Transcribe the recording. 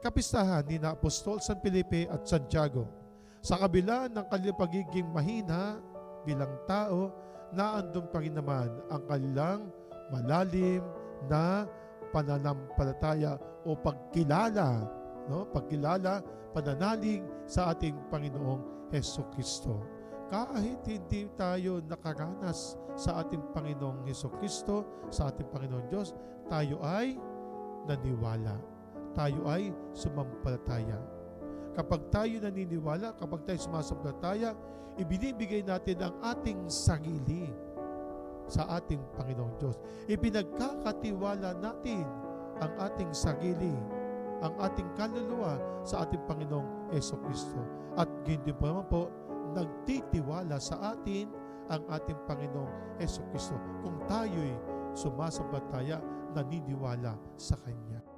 kapistahan ni na Apostol San Felipe at Santiago. Sa kabila ng kanilang pagiging mahina bilang tao, naandun pa rin naman ang kanilang malalim na pananampalataya o pagkilala, no? Pagkilala, pananalig sa ating Panginoong Hesukristo. Kahit hindi tayo nakaranas sa ating Panginoong Hesukristo, sa ating Panginoong Diyos, tayo ay naniwala. Tayo ay sumampalataya. Kapag tayo naniniwala, kapag tayo sumasampalataya, ibinibigay natin ang ating sarili sa ating Panginoong Diyos. Ipinagkakatiwala natin ang ating sarili, ang ating kaluluwa sa ating Panginoong Hesukristo. At hindi pa naman po, nagtitiwala sa atin ang ating Panginoong Hesukristo kung tayo'y sumasampalataya, naniniwala sa Kanya.